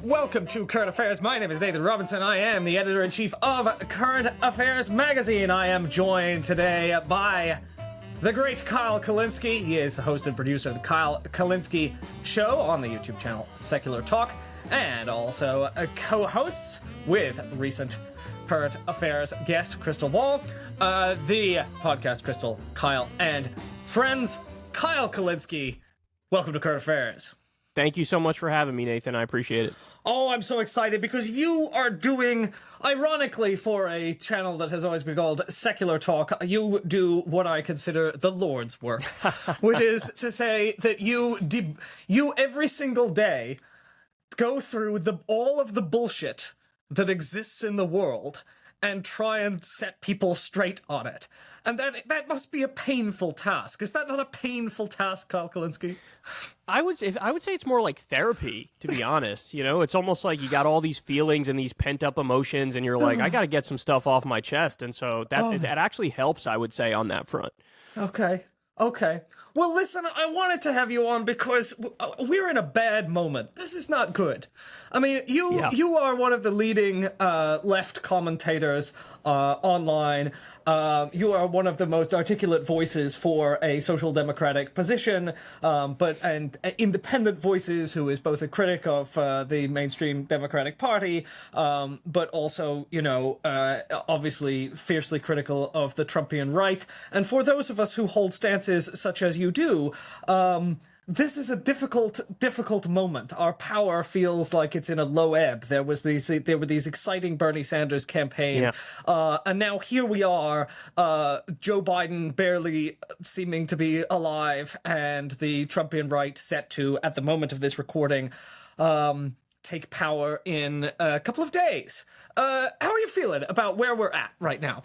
Welcome to Current Affairs. My name is Nathan Robinson. I am the editor-in-chief of Current Affairs magazine. I am joined today by the great Kyle Kulinski. He is the host and producer of the Kyle Kulinski Show on the YouTube channel Secular Talk, and also co-hosts with recent Current Affairs guest Krystal the podcast Krystal Kyle and Friends. Kyle Kulinski, welcome to Current Affairs. Thank you so much for having me, Nathan. I appreciate it. Oh, I'm so excited because you are doing, ironically, for a channel that has always been called Secular Talk, you do what I consider the Lord's work, which is to say that you every single day go through all of the bullshit that exists in the world and try and set people straight on it. And that must be a painful task. Is that not a painful task, Kyle Kulinski? I would say it's more like therapy, to be honest. You know, it's almost like you got all these feelings and these pent-up emotions, and you're like, I got to get some stuff off my chest. And so that actually helps, I would say, on that front. Okay. Well, listen, I wanted to have you on because we're in a bad moment. This is not good. I mean, you are one of the leading left commentators online. You are one of the most articulate voices for a social democratic position, and independent voices who is both a critic of the mainstream Democratic Party, but also, obviously fiercely critical of the Trumpian right. And for those of us who hold stances such as you do, this is a difficult moment. Our power feels like it's in a low ebb. There were these exciting Bernie Sanders campaigns, and now here we are, Joe Biden barely seeming to be alive, and the Trumpian right set to, at the moment of this recording, take power in a couple of days. How are you feeling about where we're at right now?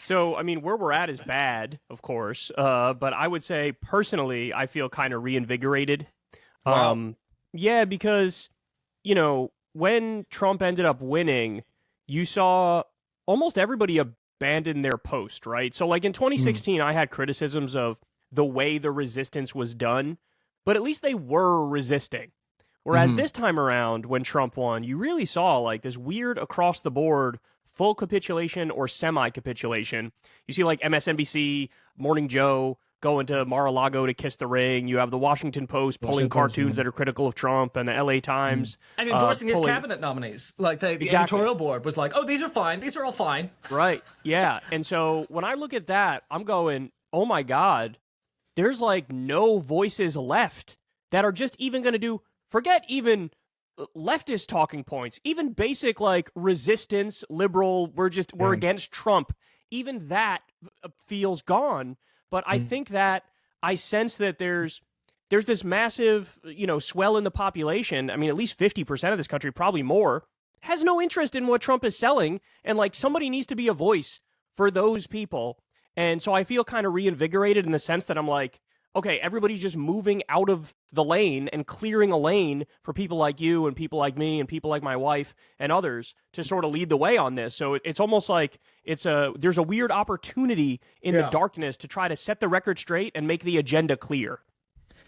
So, I mean, where we're at is bad, of course, but I would say, personally, I feel kind of reinvigorated. Wow. Yeah, because, when Trump ended up winning, you saw almost everybody abandon their post, right? So, like, in 2016, I had criticisms of the way the resistance was done, but at least they were resisting. Whereas this time around, when Trump won, you really saw, like, this weird across-the-board full capitulation or semi-capitulation. You see, like, MSNBC, Morning Joe going to Mar-a-Lago to kiss the ring. You have the Washington Post pulling cartoons that are critical of Trump, and the LA Times. And endorsing his cabinet nominees. Like, the editorial board was like, oh, these are fine. These are all fine. Right, yeah. And so when I look at that, I'm going, oh my God, there's, like, no voices left that are just even going to do, forget even leftist talking points, even basic, like, resistance, liberal, we're against Trump, even that feels gone. But I think that I sense that there's this massive, swell in the population. I mean, at least 50% of this country, probably more, has no interest in what Trump is selling. And, like, somebody needs to be a voice for those people. And so I feel kind of reinvigorated in the sense that I'm like, okay, everybody's just moving out of the lane and clearing a lane for people like you and people like me and people like my wife and others to sort of lead the way on this. So it's almost like there's a weird opportunity in the darkness to try to set the record straight and make the agenda clear.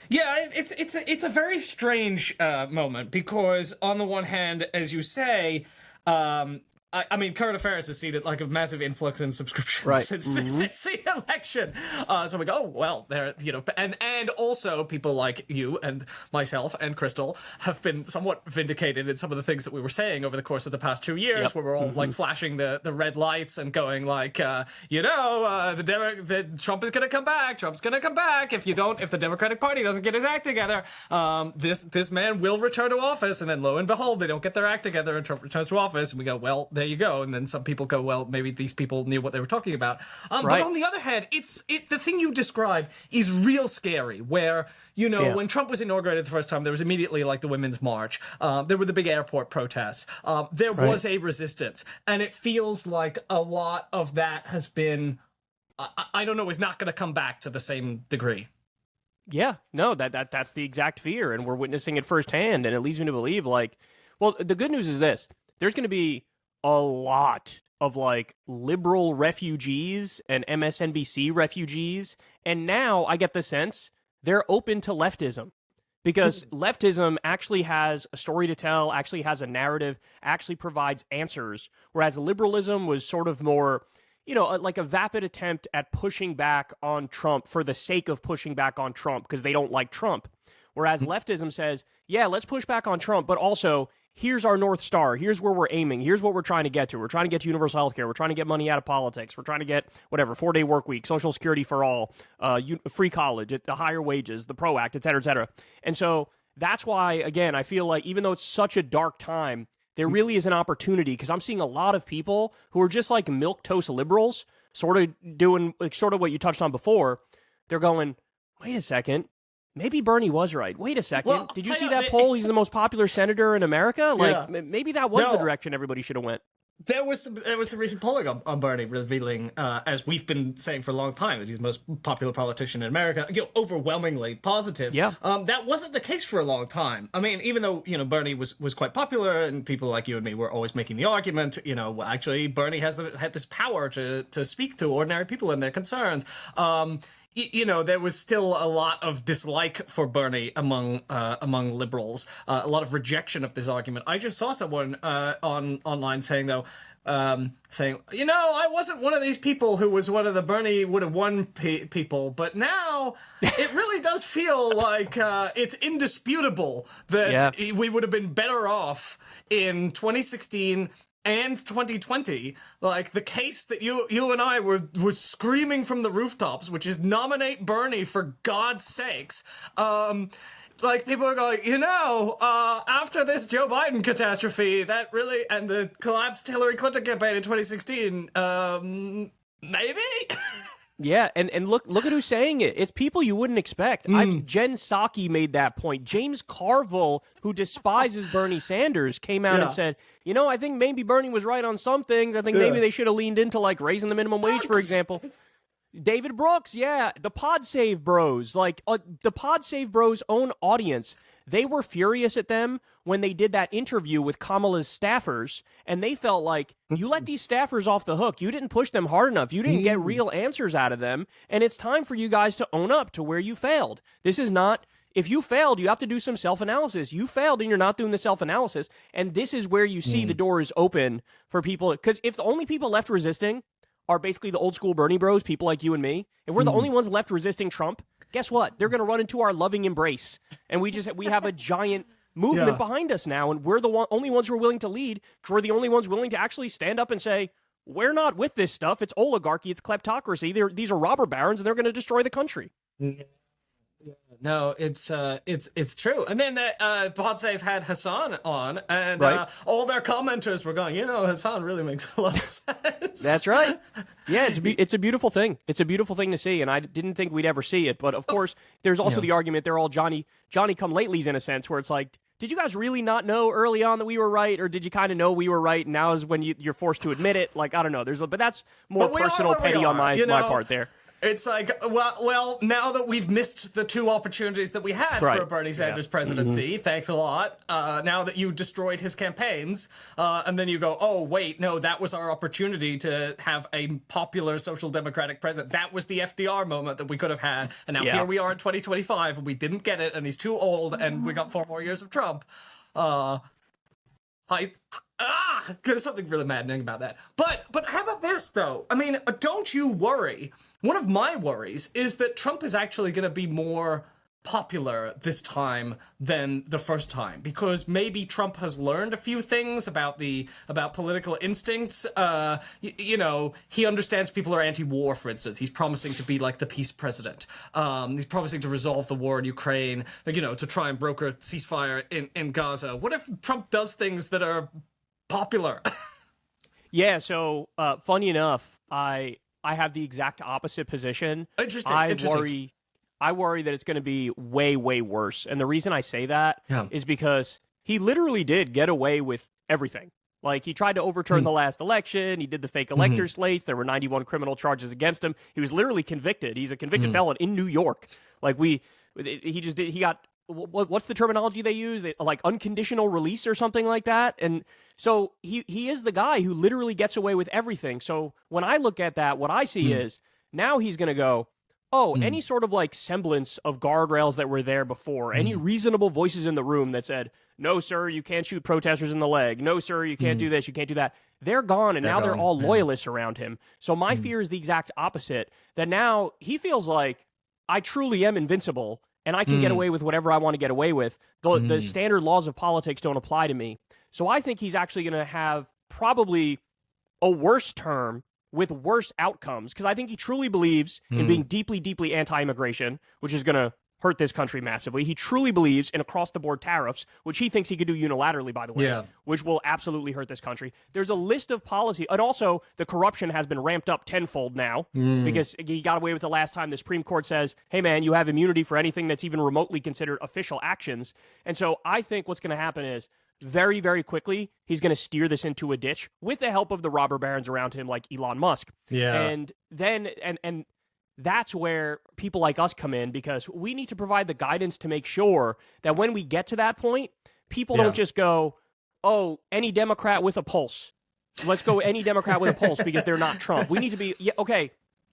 Yeah, it's a very strange moment because on the one hand, as you say, I mean, Current Affairs has seen it like a massive influx in subscriptions since the election. So we go, oh, well, there, and also people like you and myself and Krystal have been somewhat vindicated in some of the things that we were saying over the course of the past 2 years, where we're all like flashing the red lights and going like, the Trump is going to come back. Trump's going to come back. If the Democratic Party doesn't get his act together, this man will return to office. And then lo and behold, they don't get their act together and Trump returns to office. And we go, well, there you go. And then some people go, well, maybe these people knew what they were talking about. But on the other hand, the thing you describe is real scary, where, when Trump was inaugurated the first time, there was immediately like the Women's March. There were the big airport protests. There was a resistance. And it feels like a lot of that has been, I don't know, is not going to come back to the same degree. Yeah, no, that's the exact fear. And we're witnessing it firsthand. And it leads me to believe, like, well, the good news is this. There's going to be a lot of, like, liberal refugees and MSNBC refugees, and now I get the sense they're open to leftism because leftism actually has a story to tell, actually has a narrative, actually provides answers, whereas liberalism was sort of more, like a vapid attempt at pushing back on Trump for the sake of pushing back on Trump because they don't like Trump. Whereas leftism says, yeah, let's push back on Trump, but also here's our North Star. Here's where we're aiming. Here's what we're trying to get to. We're trying to get to universal health care. We're trying to get money out of politics. We're trying to get whatever, 4-day work week, Social Security for all, free college, the higher wages, the PRO Act, et cetera, et cetera. And so that's why, again, I feel like even though it's such a dark time, there really is an opportunity because I'm seeing a lot of people who are just like milquetoast liberals, sort of doing like sort of what you touched on before. They're going, wait a second. Maybe Bernie was right. Wait a second. Well, did you see that poll? He's the most popular senator in America. Like maybe that was the direction everybody should have went. There was some recent polling on Bernie revealing, as we've been saying for a long time, that he's the most popular politician in America. Overwhelmingly positive. Yeah. That wasn't the case for a long time. I mean, even though Bernie was quite popular, and people like you and me were always making the argument, actually Bernie had this power to speak to ordinary people and their concerns. There was still a lot of dislike for Bernie among liberals, a lot of rejection of this argument. I just saw someone online saying, though, I wasn't one of these people who was one of the Bernie would have won people, but now it really does feel like it's indisputable that we would have been better off in 2016 and 2020, like the case that you and I were screaming from the rooftops, which is nominate Bernie for God's sakes. Like people are going, after this Joe Biden catastrophe, that really, and the collapsed Hillary Clinton campaign in 2016, maybe. Yeah, and look at who's saying it. It's people you wouldn't expect. Jen Psaki made that point. James Carville, who despises Bernie Sanders, came out and said, I think maybe Bernie was right on some things. I think maybe they should have leaned into like raising the minimum wage, for example. David Brooks, the Pod Save Bros, the Pod Save Bros' own audience, they were furious at them when they did that interview with Kamala's staffers, and they felt like, you let these staffers off the hook. You didn't push them hard enough. You didn't get real answers out of them, and it's time for you guys to own up to where you failed. This is not... If you failed, you have to do some self-analysis. You failed and you're not doing the self-analysis, and this is where you see the door is open for people, because if the only people left resisting are basically the old school Bernie bros, people like you and me, if we're the only ones left resisting Trump, guess what? They're going to run into our loving embrace. And we have a giant movement behind us now, and we're the only ones who are willing to lead, because we're the only ones willing to actually stand up and say, we're not with this stuff. It's oligarchy. It's kleptocracy. These are robber barons, and they're going to destroy the country. No, it's true. And then PodSafe had Hassan on, and all their commenters were going, Hassan really makes a lot of sense. That's right. Yeah, it's a beautiful thing. It's a beautiful thing to see, and I didn't think we'd ever see it. But of course, there's also the argument they're all Johnny come latelys in a sense, where it's like, did you guys really not know early on that we were right, or did you kind of know we were right, and now is when you're forced to admit it? Like, I don't know. But that's more personal, petty on my part there. It's like, well, now that we've missed the two opportunities that we had for Bernie Sanders' presidency, thanks a lot. Now that you destroyed his campaigns, and then you go, oh, wait, no, that was our opportunity to have a popular social democratic president. That was the FDR moment that we could have had. And now here we are in 2025, and we didn't get it, and he's too old, and we got 4 more years of Trump. There's something really maddening about that. But how about this, though? I mean, don't you worry? One of my worries is that Trump is actually going to be more popular this time than the first time, because maybe Trump has learned a few things about political instincts. He understands people are anti-war, for instance. He's promising to be like the peace president. He's promising to resolve the war in Ukraine, to try and broker a ceasefire in Gaza. What if Trump does things that are popular? Yeah, so funny enough, I have the exact opposite position. Interesting. I worry that it's going to be way, way worse. And the reason I say that is because he literally did get away with everything. Like, he tried to overturn the last election. He did the fake elector slates. There were 91 criminal charges against him. He was literally convicted. He's a convicted felon in New York. Like, he got, what's the terminology they use? Like unconditional release or something like that. And so he is the guy who literally gets away with everything. So when I look at that, what I see is now he's going to go, any sort of like semblance of guardrails that were there before, any reasonable voices in the room that said, no, sir, you can't shoot protesters in the leg. No, sir, you can't do this. You can't do that. They're gone, and now they're all loyalists around him. So my fear is the exact opposite, that now he feels like I truly am invincible, and I can get away with whatever I want to get away with. The standard laws of politics don't apply to me. So I think he's actually going to have probably a worse term with worse outcomes, because I think he truly believes in being deeply, deeply anti-immigration, which is going to hurt this country massively. He truly believes in across-the-board tariffs, which he thinks he could do unilaterally, by the way, which will absolutely hurt this country. There's a list of policy, and also the corruption has been ramped up tenfold now, because he got away with it last time. The Supreme Court says, hey, man, you have immunity for anything that's even remotely considered official actions. And so I think what's going to happen is, very, very quickly, he's going to steer this into a ditch with the help of the robber barons around him like Elon Musk. And then, and that's where people like us come in, because we need to provide the guidance to make sure that when we get to that point, people don't just go, oh, any Democrat with a pulse. Let's go any Democrat with a pulse because they're not Trump. We need to be,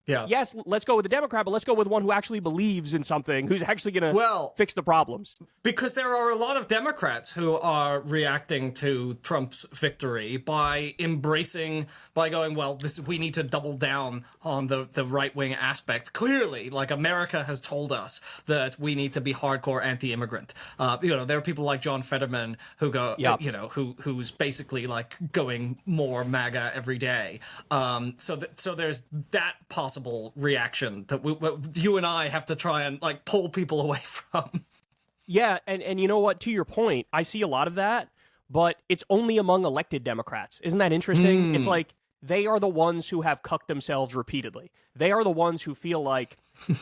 yes, let's go with the Democrat, but let's go with one who actually believes in something, who's actually going to fix the problems. Because there are a lot of Democrats who are reacting to Trump's victory by going, well, we need to double down on the right-wing aspect. Clearly, like, America has told us that we need to be hardcore anti-immigrant. There are people like John Fetterman who go, who's basically like going more MAGA every day. So there's that possible reaction that you and I have to try and like pull people away from. Yeah, and you know what? To your point, I see a lot of that, but it's only among elected Democrats. Isn't that interesting? It's like they are the ones who have cucked themselves repeatedly. They are the ones who feel like,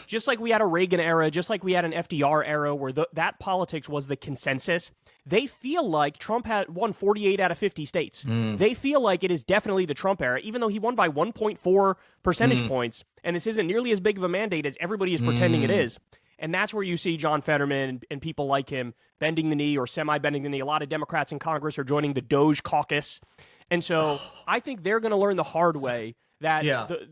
just like we had a Reagan era, just like we had an FDR era where that politics was the consensus, they feel like Trump had won 48 out of 50 states. They feel like it is definitely the Trump era, even though he won by 1.4 percentage points, and this isn't nearly as big of a mandate as everybody is pretending it is. And that's where you see John Fetterman and people like him bending the knee or semi-bending the knee. A lot of Democrats in Congress are joining the Doge caucus. And so I think they're going to learn the hard way that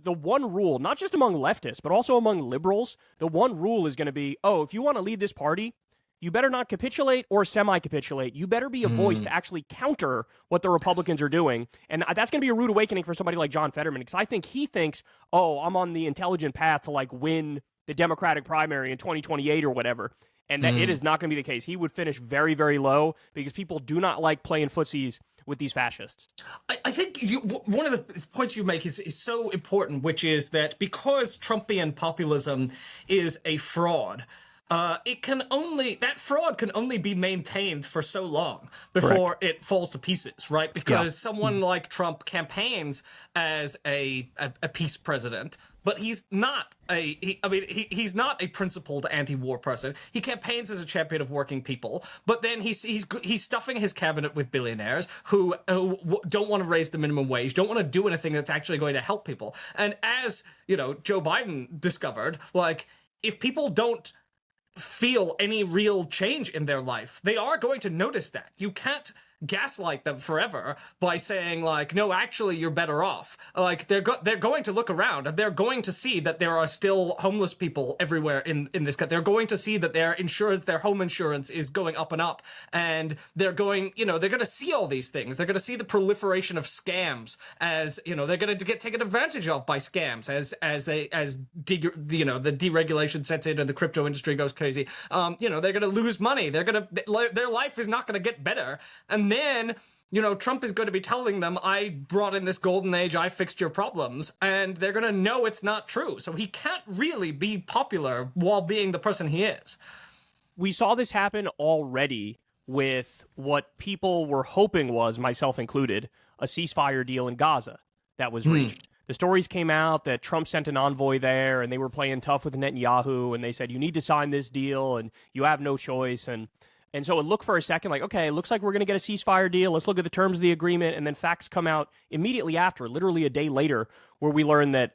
the one rule, not just among leftists, but also among liberals, the one rule is going to be, if you want to lead this party, you better not capitulate or semi-capitulate. You better be a voice to actually counter what the Republicans are doing. And that's going to be a rude awakening for somebody like John Fetterman, because I think he thinks, I'm on the intelligent path to like win the Democratic primary in 2028 or whatever. And that it is not going to be the case. He would finish very, very low because people do not like playing footsies with these fascists. I think one of the points you make is so important, which is that because Trumpian populism is a fraud, that fraud can only be maintained for so long before it falls to pieces, right? Because someone like Trump campaigns as a peace president, but he's not he's not a principled anti-war person. He campaigns as a champion of working people, but then he's stuffing his cabinet with billionaires who don't want to raise the minimum wage, don't want to do anything that's actually going to help people. And as Joe Biden discovered, like, if people don't feel any real change in their life, they are going to notice that. You can't gaslight them forever by saying, like, no, actually, you're better off. Like, they're going to look around, and they're going to see that there are still homeless people everywhere in this country. They're going to see that their home insurance is going up and up, and they're going to see all these things. They're going to see the proliferation of scams as, they're going to get taken advantage of by scams as the deregulation sets in and the crypto industry goes crazy. They're going to lose money. Their life is not going to get better. And then, Trump is going to be telling them, I brought in this golden age, I fixed your problems, and they're going to know it's not true. So he can't really be popular while being the person he is. We saw this happen already with what people were hoping was, myself included, a ceasefire deal in Gaza that was reached. The stories came out that Trump sent an envoy there, and they were playing tough with Netanyahu, and they said, you need to sign this deal, and you have no choice, And so it looked for a second like, okay, it looks like we're going to get a ceasefire deal. Let's look at the terms of the agreement. And then facts come out immediately after, literally a day later, where we learn that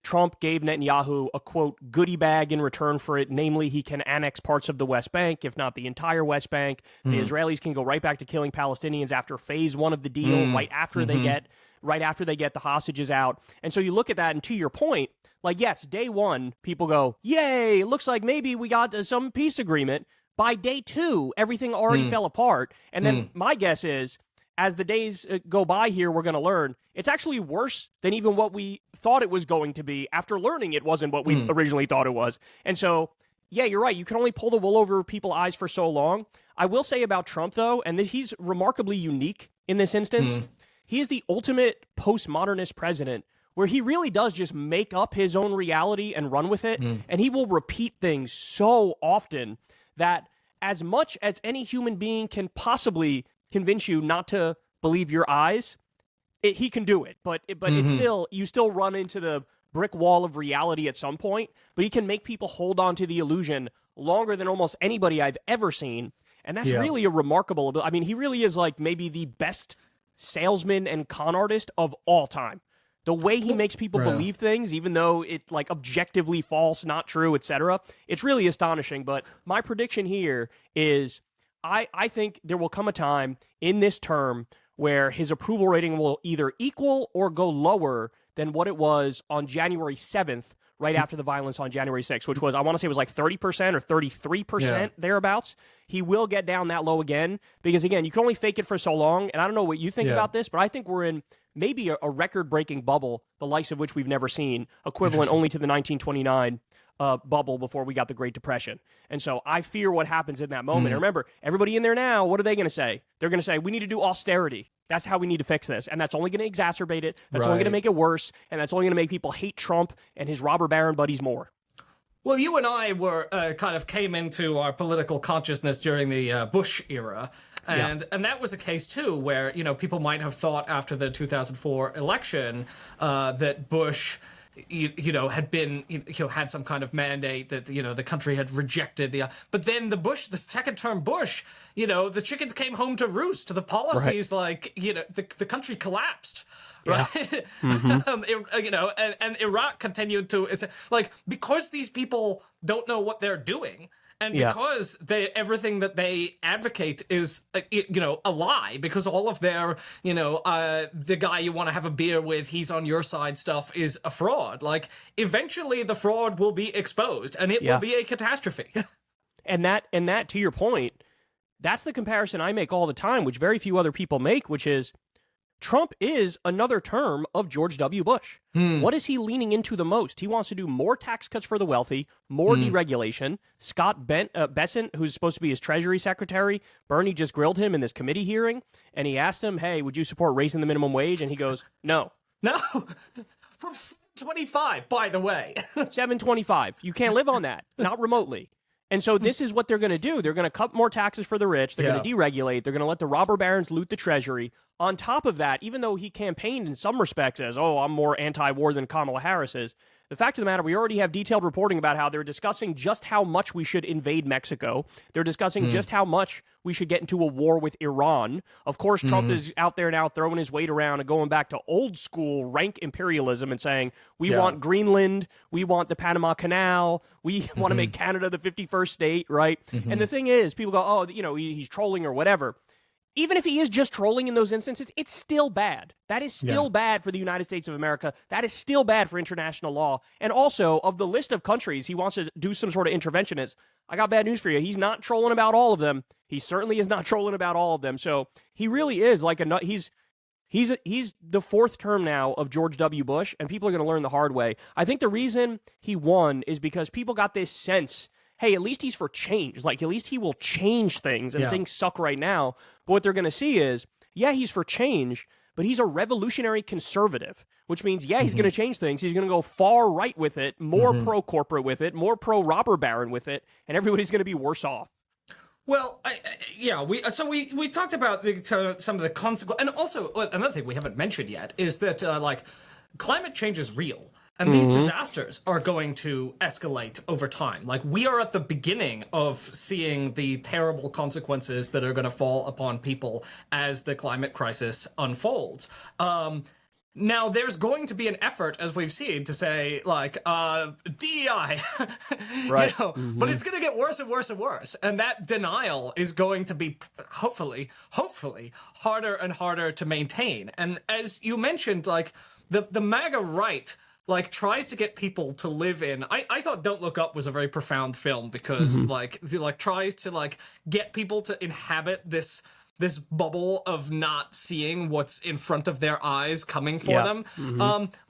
Trump gave Netanyahu a, quote, goodie bag in return for it. Namely, he can annex parts of the West Bank, if not the entire West Bank. The Israelis can go right back to killing Palestinians after phase one of the deal, right after they get right after they get the hostages out. And so you look at that, and to your point, like, yes, day one, people go, yay, it looks like maybe we got some peace agreement. By day two, everything already fell apart. And then my guess is, as the days go by here, we're going to learn it's actually worse than even what we thought it was going to be after learning it wasn't what we originally thought it was. And so, yeah, you're right. You can only pull the wool over people's eyes for so long. I will say about Trump, though, and he's remarkably unique in this instance, he is the ultimate postmodernist president where he really does just make up his own reality and run with it. And he will repeat things so often that as much as any human being can possibly convince you not to believe your eyes, he can do it. But it's still, you still run into the brick wall of reality at some point, but he can make people hold on to the illusion longer than almost anybody I've ever seen. And that's really a remarkable ability. I mean, he really is like maybe the best salesman and con artist of all time. The way he makes people believe things, even though it's like objectively false, not true, etc., it's really astonishing. But my prediction here is I think there will come a time in this term where his approval rating will either equal or go lower than what it was on January 7th, right after the violence on January 6th, which was, I want to say it was like 30% or 33% thereabouts. He will get down that low again because, again, you can only fake it for so long. And I don't know what you think about this, but I think we're in maybe a record-breaking bubble, the likes of which we've never seen, equivalent only to the 1929 bubble before we got the Great Depression. And so I fear what happens in that moment. And remember, everybody in there now, what are they going to say? They're going to say, we need to do austerity. That's how we need to fix this. And that's only going to exacerbate it. That's only going to make it worse. And that's only going to make people hate Trump and his robber baron buddies more. Well, you and I were kind of came into our political consciousness during the Bush era. And that was a case, too, where, you know, people might have thought after the 2004 election that Bush, you know, had been, you know, had some kind of mandate that, you know, the country had rejected the, but then the second term Bush, you know, the chickens came home to roost. The policies, like, you know, the country collapsed. Right. You know, and Iraq continued to, like, because these people don't know what they're doing. And because everything that they advocate is, you know, a lie, because all of their, you know, the guy you want to have a beer with, he's on your side stuff is a fraud. Like, eventually the fraud will be exposed and it will be a catastrophe. and that, to your point, that's the comparison I make all the time, which very few other people make, which is Trump is another term of George W. Bush. What is he leaning into the most? He wants to do more tax cuts for the wealthy, more deregulation. Scott Bessent, who's supposed to be his Treasury Secretary, Bernie just grilled him in this committee hearing, and he asked him, hey, would you support raising the minimum wage? And he goes, no. No. From 725, by the way. 725. You can't live on that. Not remotely. And so this is what they're going to do. They're going to cut more taxes for the rich. They're going to deregulate. They're going to let the robber barons loot the treasury. On top of that, even though he campaigned in some respects as, oh, I'm more anti-war than Kamala Harris is, the fact of the matter, we already have detailed reporting about how they're discussing just how much we should invade Mexico. They're discussing just how much we should get into a war with Iran. Of course, Trump is out there now throwing his weight around and going back to old school rank imperialism and saying, we want Greenland, we want the Panama Canal, we want to make Canada the 51st state, right? And the thing is, people go, oh, you know, he's trolling or whatever. Even if he is just trolling in those instances, it's still bad. That is still bad for the United States of America. That is still bad for international law. And also, of the list of countries he wants to do some sort of interventionist, I got bad news for you. He's not trolling about all of them. He certainly is not trolling about all of them. So he really is like he's the fourth term now of George W. Bush, and people are going to learn the hard way. I think the reason he won is because people got this sense, hey, at least he's for change. Like, at least he will change things, and things suck right now. But what they're going to see is, yeah, he's for change, but he's a revolutionary conservative, which means, he's going to change things. He's going to go far right with it, more pro-corporate with it, more pro-robber baron with it, and everybody's going to be worse off. Well, we talked about some of the consequences, and also another thing we haven't mentioned yet is that, like, climate change is real. And these disasters are going to escalate over time. Like, we are at the beginning of seeing the terrible consequences that are going to fall upon people as the climate crisis unfolds. Now, there's going to be an effort, as we've seen, to say, like, DEI, Right. But it's going to get worse and worse and worse. And that denial is going to be, hopefully, harder and harder to maintain. And as you mentioned, like, the MAGA right, like, tries to get people to live in... I thought Don't Look Up was a very profound film because, tries to, like, get people to inhabit this bubble of not seeing what's in front of their eyes coming for them.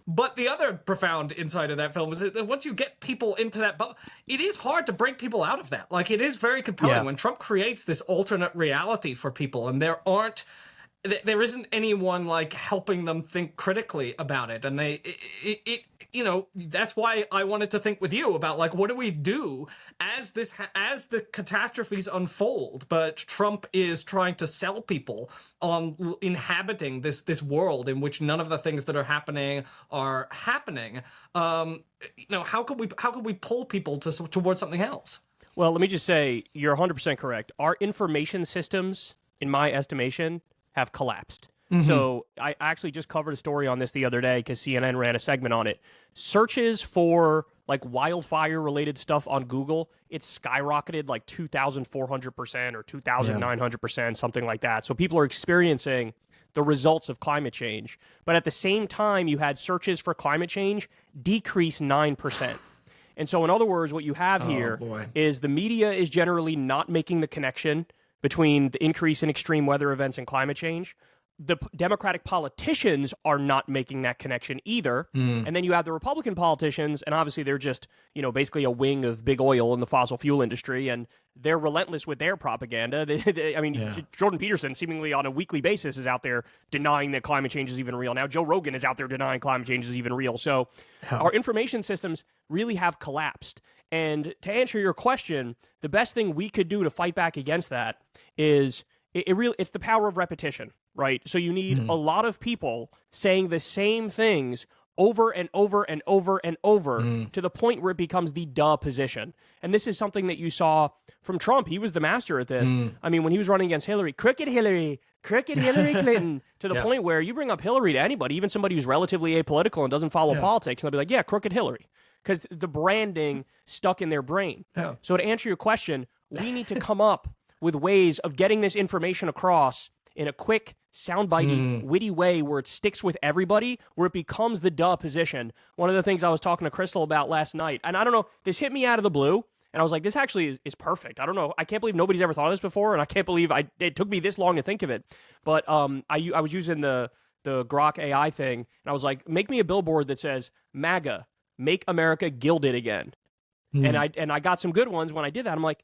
But the other profound insight of that film is that once you get people into that bubble, it is hard to break people out of that. Like, it is very compelling when Trump creates this alternate reality for people, and there isn't anyone, like, helping them think critically about it. And that's why I wanted to think with you about, like, what do we do as the catastrophes unfold, but Trump is trying to sell people on inhabiting this world in which none of the things that are happening are happening. How could we pull people towards something else? Well, let me just say, you're 100% correct. Our information systems, in my estimation, have collapsed. So I actually just covered a story on this the other day because CNN ran a segment on it. Searches for, like, wildfire-related stuff on Google, it's skyrocketed like 2,400% or 2,900%, something like that. So people are experiencing the results of climate change. But at the same time, you had searches for climate change decrease 9%. And so, in other words, what you have here is the media is generally not making the connection between the increase in extreme weather events and climate change. The Democratic politicians are not making that connection either. And then you have the Republican politicians, and obviously they're just, basically a wing of big oil in the fossil fuel industry, and they're relentless with their propaganda. Jordan Peterson seemingly on a weekly basis is out there denying that climate change is even real. Now Joe Rogan is out there denying climate change is even real. So our information systems really have collapsed. And to answer your question, the best thing we could do to fight back against that is it's the power of repetition, right? So you need a lot of people saying the same things over and over and over and over to the point where it becomes the duh position. And this is something that you saw from Trump. He was the master at this. I mean, when he was running against Hillary, crooked Hillary Clinton, to the point where you bring up Hillary to anybody, even somebody who's relatively apolitical and doesn't follow politics, and they'll be like, yeah, crooked Hillary. Because the branding stuck in their brain. So to answer your question, we need to come up with ways of getting this information across in a quick, soundbitey, witty way where it sticks with everybody, where it becomes the duh position. One of the things I was talking to Krystal about last night, and I don't know, this hit me out of the blue, and I was like, this actually is perfect. I don't know, I can't believe nobody's ever thought of this before, and I can't believe it took me this long to think of it. But I was using the Grok AI thing, and I was like, make me a billboard that says, MAGA, make America gilded again. And I got some good ones when I did that. I'm like,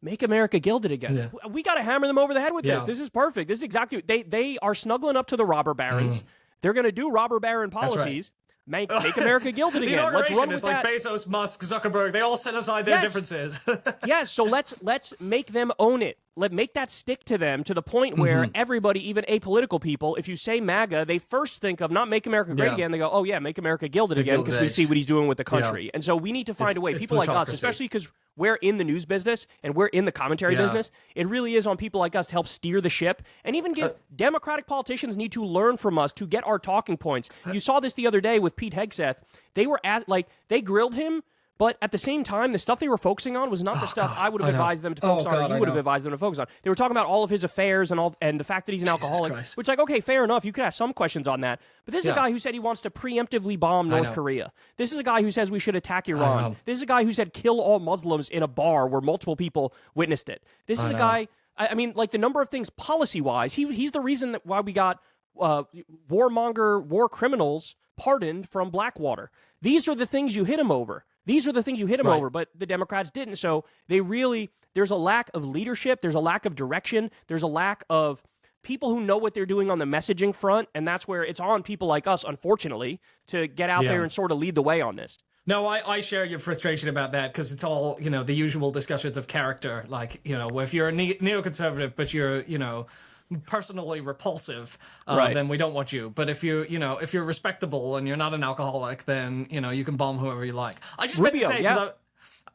make America gilded again. We got to hammer them over the head with this. This is perfect. This is exactly they are snuggling up to the robber barons. They're going to do robber baron policies. Make America gilded again. Let's run with like that. Bezos, Musk, Zuckerberg. They all set aside their differences. Yes. So let's make them own it. Make that stick to them to the point where everybody, even apolitical people, if you say MAGA, they first think of not make America great again. They go, oh yeah, make America gilded again because we see what he's doing with the country. And so we need to find a way. People like us, especially because we're in the news business and we're in the commentary business, it really is on people like us to help steer the ship and even give Democratic politicians need to learn from us to get our talking points. You saw this the other day with Pete Hegseth. They grilled him. But at the same time, the stuff they were focusing on was not the stuff I would have advised them to focus on, or you would have advised them to focus on. They were talking about all of his affairs and the fact that he's an alcoholic, which, like, okay, fair enough. You could ask some questions on that. But this is a guy who said he wants to preemptively bomb North Korea. This is a guy who says we should attack Iran. This is a guy who said kill all Muslims in a bar where multiple people witnessed it. This is a guy, I mean, like, the number of things policy-wise, he's the reason why we got warmonger, war criminals pardoned from Blackwater. These are the things you hit him over. These are the things you hit him over, but the Democrats didn't. So there's a lack of leadership. There's a lack of direction. There's a lack of people who know what they're doing on the messaging front. And that's where it's on people like us, unfortunately, to get out there and sort of lead the way on this. No, I share your frustration about that because it's all, the usual discussions of character. Like, if you're a neoconservative, but you're, personally repulsive, then we don't want you. But if if you're respectable and you're not an alcoholic, then you can bomb whoever you like. I just meant to say, because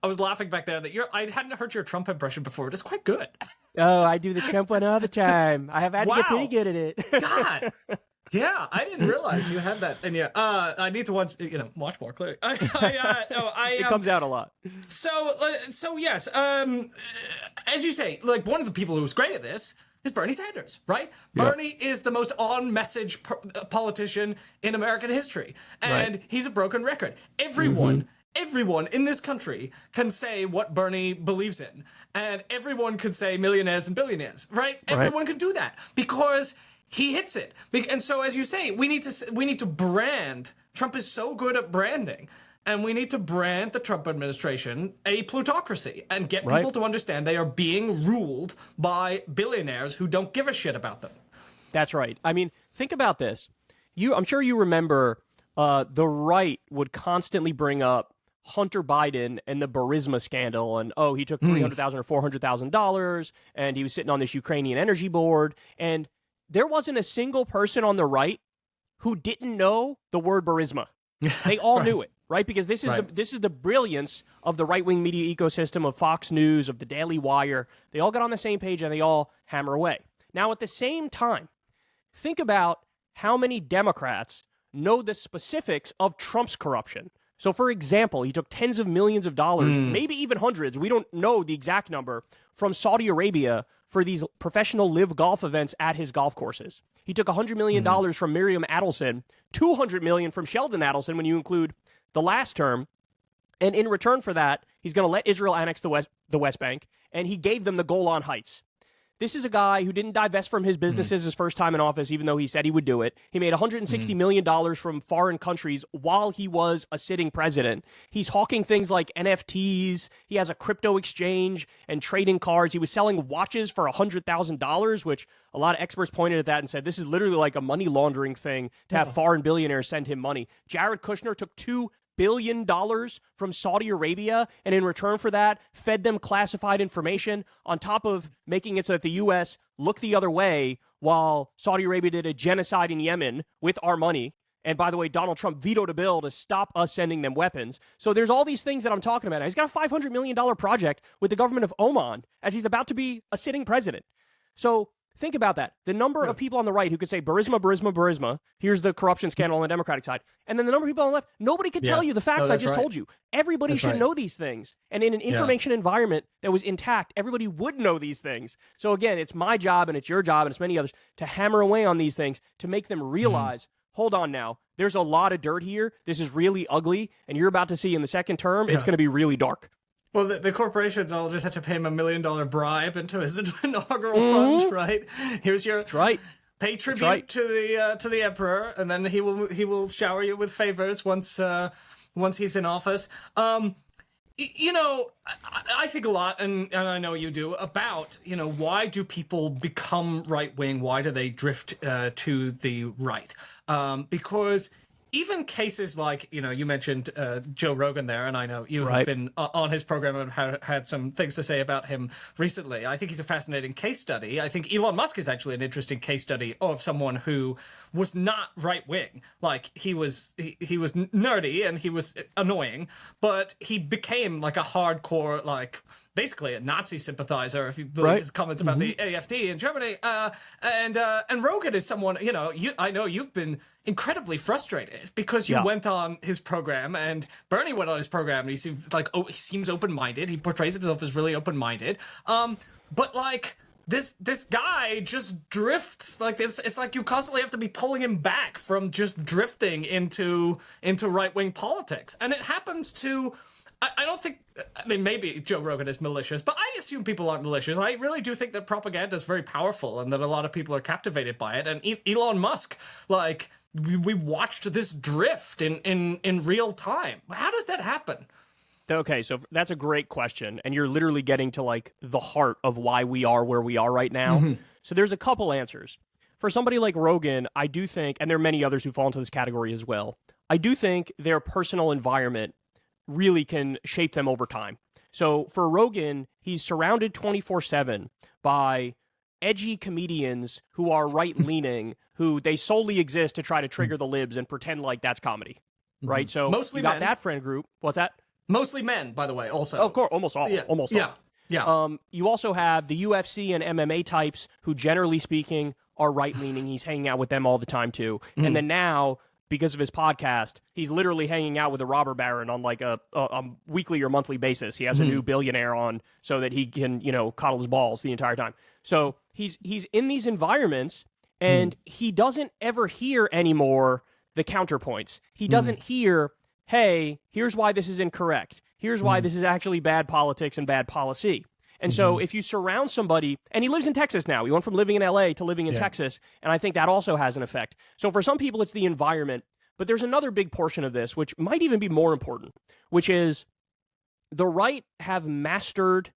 I was laughing back there that I hadn't heard your Trump impression before. It's quite good. Oh, I do the Trump one all the time. I have had to get pretty good at it. God. Yeah, I didn't realize you had that in your. I need to watch watch more clearly. It comes out a lot. So yes, as you say, like one of the people who was great at this is Bernie Sanders, right? Yeah. Bernie is the most on-message politician in American history, and he's a broken record. Everyone in this country can say what Bernie believes in, and everyone can say millionaires and billionaires, right? Everyone can do that because he hits it. And so, as you say, we need to brand. Trump is so good at branding, and we need to brand the Trump administration a plutocracy and get people to understand they are being ruled by billionaires who don't give a shit about them. That's right. I mean, think about this. I'm sure you remember the right would constantly bring up Hunter Biden and the Burisma scandal, and he took $300,000 or $400,000, and he was sitting on this Ukrainian energy board, and there wasn't a single person on the right who didn't know the word Burisma. They all knew it, right? Because this is the brilliance of the right-wing media ecosystem of Fox News, of the Daily Wire. They all got on the same page and they all hammer away. Now, at the same time, think about how many Democrats know the specifics of Trump's corruption. So, for example, he took tens of millions of dollars, maybe even hundreds, we don't know the exact number, from Saudi Arabia for these professional live golf events at his golf courses. He took $100 million from Miriam Adelson, $200 million from Sheldon Adelson when you include the last term, and in return for that, he's going to let Israel annex the West Bank, and he gave them the Golan Heights. This is a guy who didn't divest from his businesses his first time in office, even though he said he would do it. He made $160 million from foreign countries while he was a sitting president. He's hawking things like NFTs. He has a crypto exchange and trading cards. He was selling watches for $100,000, which a lot of experts pointed at that and said, this is literally like a money laundering thing to have foreign billionaires send him money. Jared Kushner took $2 billion from Saudi Arabia, and in return for that, fed them classified information on top of making it so that the U.S. looked the other way while Saudi Arabia did a genocide in Yemen with our money. And by the way, Donald Trump vetoed a bill to stop us sending them weapons. So there's all these things that I'm talking about. He's got a $500 million project with the government of Oman as he's about to be a sitting president. So think about that. The number of people on the right who could say, Burisma, Burisma, Burisma, here's the corruption scandal on the Democratic side. And then the number of people on the left, nobody could tell you the facts I just told you. Everybody should know these things. And in an information environment that was intact, everybody would know these things. So again, it's my job and it's your job and it's many others to hammer away on these things to make them realize, hold on now, there's a lot of dirt here. This is really ugly. And you're about to see in the second term, it's going to be really dark. Well, the corporations all just have to pay him $1 million bribe into his inaugural fund, right? Here's your pay tribute to the emperor, and then he will shower you with favors once he's in office. You know, I think a lot, and I know you do, about why do people become right wing? Why do they drift to the right? Because even cases like, you mentioned Joe Rogan there, and I know you have been on his program and had some things to say about him recently. I think he's a fascinating case study. I think Elon Musk is actually an interesting case study of someone who was not right-wing. Like, he was nerdy and he was annoying, but he became like a hardcore, like, basically a Nazi sympathizer, if you believe his comments about the AfD in Germany. And Rogan is someone, I know you've been incredibly frustrated because you went on his program, and Bernie went on his program, and he seems like, he seems open-minded. He portrays himself as really open-minded. But like, this guy just drifts like this. It's like you constantly have to be pulling him back from just drifting into right-wing politics. And it happens to, I don't think, I mean, maybe Joe Rogan is malicious, but I assume people aren't malicious. I really do think that propaganda is very powerful and that a lot of people are captivated by it. And Elon Musk, like, we watched this drift in real time. How does that happen? Okay, so that's a great question, and you're literally getting to like the heart of why we are where we are right now. So there's a couple answers. For somebody like Rogan, I do think, and there are many others who fall into this category as well, I do think their personal environment really can shape them over time. So for Rogan, he's surrounded 24/7 by edgy comedians who are right-leaning, who they solely exist to try to trigger the libs and pretend like that's comedy, right? So mostly you got men. that friend group. What's that? Mostly men, by the way, also. Of course, almost all. Almost all. Yeah. You also have the UFC and MMA types who, generally speaking, are right-leaning. He's hanging out with them all the time, too. And then now, because of his podcast, he's literally hanging out with a robber baron on like a weekly or monthly basis. He has a new billionaire on so that he can, coddle his balls the entire time. So he's in these environments, and he doesn't ever hear anymore the counterpoints. He doesn't hear, hey, here's why this is incorrect. Here's why this is actually bad politics and bad policy. And so if you surround somebody, and he lives in Texas now, he went from living in LA to living in Texas, and I think that also has an effect. So for some people, it's the environment, but there's another big portion of this, which might even be more important, which is the right have mastered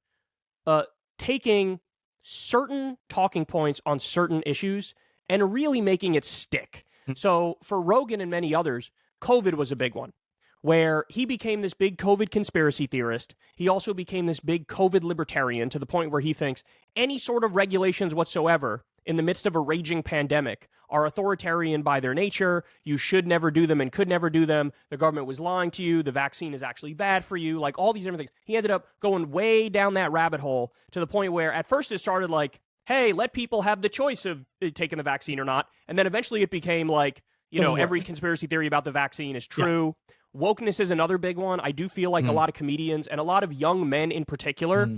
taking certain talking points on certain issues and really making it stick. So for Rogan and many others, COVID was a big one, where he became this big COVID conspiracy theorist. He also became this big COVID libertarian to the point where he thinks any sort of regulations whatsoever in the midst of a raging pandemic are authoritarian by their nature. You should never do them and could never do them. The government was lying to you. The vaccine is actually bad for you. Like all these different things. He ended up going way down that rabbit hole to the point where at first it started like, hey, let people have the choice of taking the vaccine or not. And then eventually it became like, every conspiracy theory about the vaccine is true. Yeah. Wokeness is another big one. I do feel like a lot of comedians and a lot of young men in particular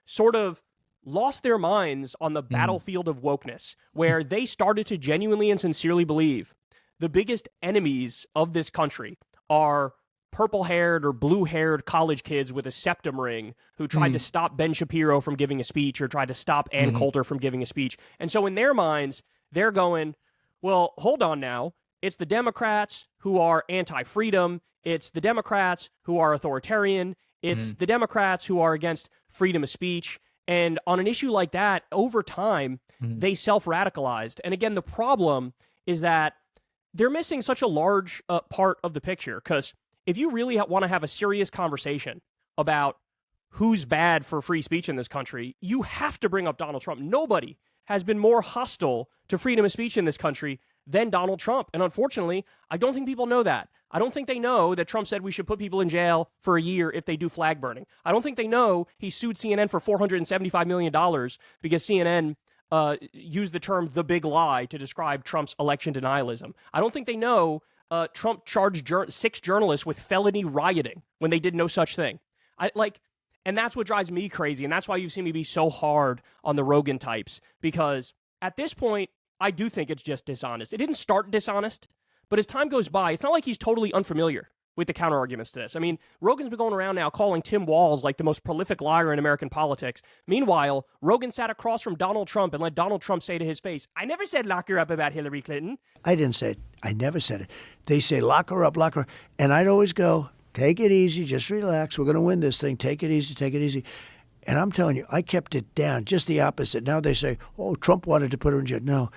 sort of lost their minds on the battlefield of wokeness, where they started to genuinely and sincerely believe the biggest enemies of this country are purple-haired or blue-haired college kids with a septum ring who tried to stop Ben Shapiro from giving a speech or tried to stop Ann Coulter from giving a speech. And so in their minds, they're going, well, hold on now. It's the Democrats who are anti-freedom. It's the Democrats who are authoritarian. It's the Democrats who are against freedom of speech. And on an issue like that, over time, they self-radicalized. And again, the problem is that they're missing such a large part of the picture. Because if you really want to have a serious conversation about who's bad for free speech in this country, you have to bring up Donald Trump. Nobody has been more hostile to freedom of speech in this country than Donald Trump. And unfortunately, I don't think people know that. I don't think they know that Trump said we should put people in jail for a year if they do flag burning. I don't think they know he sued CNN for $475 million because CNN used the term the big lie to describe Trump's election denialism. I don't think they know Trump charged 6 journalists with felony rioting when they did no such thing. And that's what drives me crazy. And that's why you've seen me be so hard on the Rogan types, because at this point, I do think it's just dishonest. It didn't start dishonest, but as time goes by, it's not like he's totally unfamiliar with the counter-arguments to this. I mean, Rogan's been going around now calling Tim Walz like the most prolific liar in American politics. Meanwhile, Rogan sat across from Donald Trump and let Donald Trump say to his face, I never said lock her up about Hillary Clinton. I didn't say it. I never said it. They say lock her up, lock her up. And I'd always go, take it easy, just relax. We're going to win this thing. Take it easy, take it easy. And I'm telling you, I kept it down, just the opposite. Now they say, oh, Trump wanted to put her in jail. No,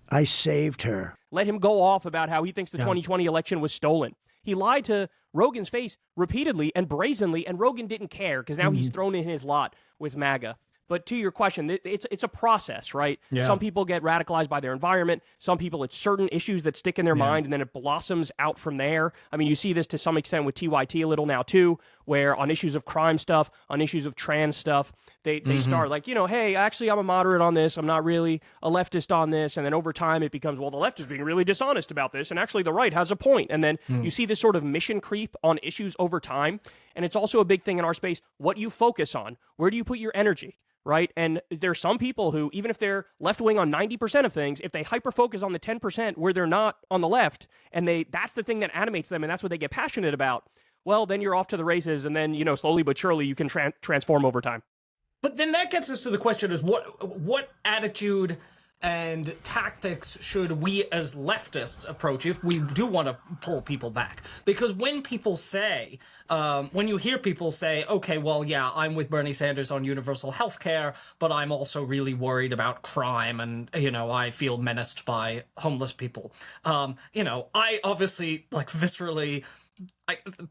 I saved her. Let him go off about how he thinks the 2020 election was stolen. He lied to Rogan's face repeatedly and brazenly, and Rogan didn't care because now he's thrown in his lot with MAGA. But to your question, it's a process, right? Yeah. Some people get radicalized by their environment. Some people, it's certain issues that stick in their mind, and then it blossoms out from there. I mean, you see this to some extent with TYT a little now, too, where on issues of crime stuff, on issues of trans stuff, they start like, hey, actually, I'm a moderate on this. I'm not really a leftist on this. And then over time, it becomes, well, the left is being really dishonest about this, and actually the right has a point. And then you see this sort of mission creep on issues over time. And it's also a big thing in our space, what you focus on. Where do you put your energy? Right? And there's some people who, even if they're left-wing on 90% of things, if they hyper-focus on the 10% where they're not on the left, and that's the thing that animates them, and that's what they get passionate about, well, then you're off to the races, and then, slowly but surely you can transform over time. But then that gets us to the question is what attitude and tactics should we as leftists approach if we do want to pull people back? Because when people say, when you hear people say, okay, well, yeah, I'm with Bernie Sanders on universal health care, but I'm also really worried about crime and, I feel menaced by homeless people. I obviously, viscerally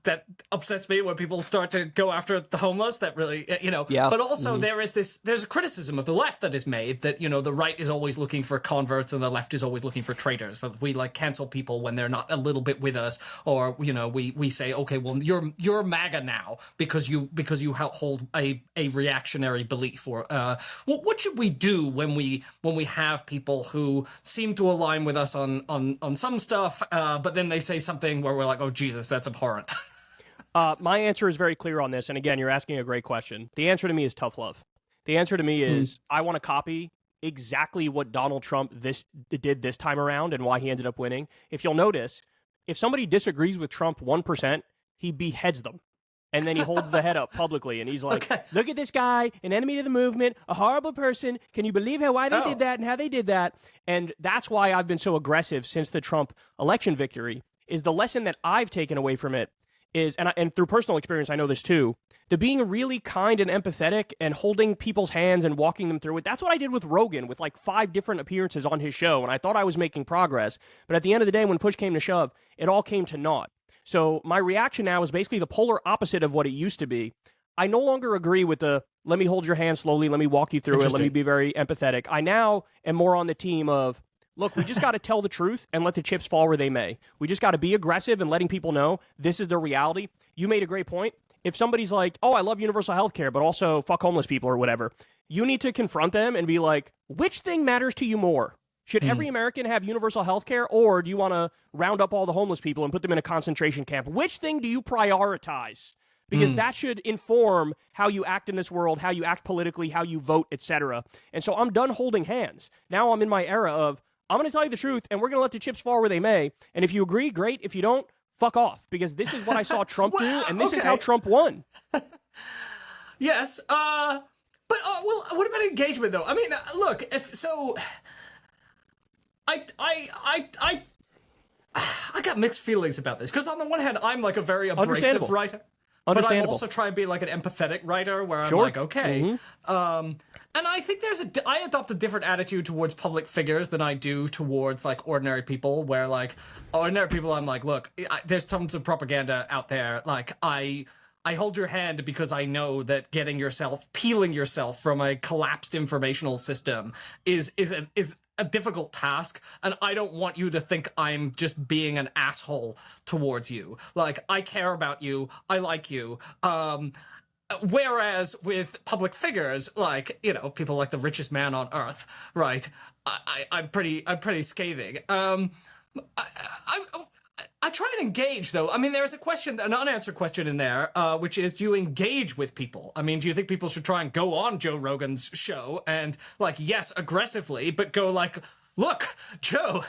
that upsets me when people start to go after the homeless. That really, Yeah. But also there's a criticism of the left that is made that, the right is always looking for converts and the left is always looking for traitors. That we cancel people when they're not a little bit with us, or we say, okay, well you're MAGA now because you hold a reactionary belief. Or what should we do when we have people who seem to align with us on some stuff, but then they say something where we're like, oh Jesus, that's abhorrent. My answer is very clear on this, and again, you're asking a great question. The answer to me is tough love. The answer to me is I want to copy exactly what Donald Trump did this time around and why he ended up winning. If you'll notice, if somebody disagrees with Trump 1%, he beheads them. And then he holds the head up publicly, and he's like, look at this guy, an enemy to the movement, a horrible person. Can you believe why they did that and how they did that? And that's why I've been so aggressive since the Trump election victory, is the lesson that I've taken away from it is, and through personal experience, I know this too, the being really kind and empathetic and holding people's hands and walking them through it. That's what I did with Rogan, with like 5 different appearances on his show, and I thought I was making progress. But at the end of the day, when push came to shove, it all came to naught. So my reaction now is basically the polar opposite of what it used to be. I no longer agree with the, let me hold your hand slowly, let me walk you through it, let me be very empathetic. I now am more on the team of, look, we just got to tell the truth and let the chips fall where they may. We just got to be aggressive and letting people know this is the reality. You made a great point. If somebody's like, oh, I love universal health care, but also fuck homeless people or whatever, you need to confront them and be like, which thing matters to you more? Should every American have universal health care, or do you want to round up all the homeless people and put them in a concentration camp? Which thing do you prioritize? Because that should inform how you act in this world, how you act politically, how you vote, etc. And so I'm done holding hands. Now I'm in my era of, I'm going to tell you the truth, and we're going to let the chips fall where they may. And if you agree, great. If you don't, fuck off. Because this is what I saw Trump do, and this is how Trump won. Yes. But what about engagement, though? I mean, look, if so... I got mixed feelings about this, because on the one hand, I'm like a very abrasive writer, but I also try and be like an empathetic writer, where I'm like, okay, and I think I adopt a different attitude towards public figures than I do towards like ordinary people, where like ordinary people, I'm like, look, there's tons of propaganda out there, like I hold your hand because I know that peeling yourself from a collapsed informational system is a difficult task, and I don't want you to think I'm just being an asshole towards you. Like, I care about you, I like you. Whereas with public figures, like, people like the richest man on earth, right? I'm pretty scathing. I try and engage, though. I mean, there's an unanswered question in there, which is, do you engage with people? I mean, do you think people should try and go on Joe Rogan's show and, like, yes, aggressively, but go like, look, Joe,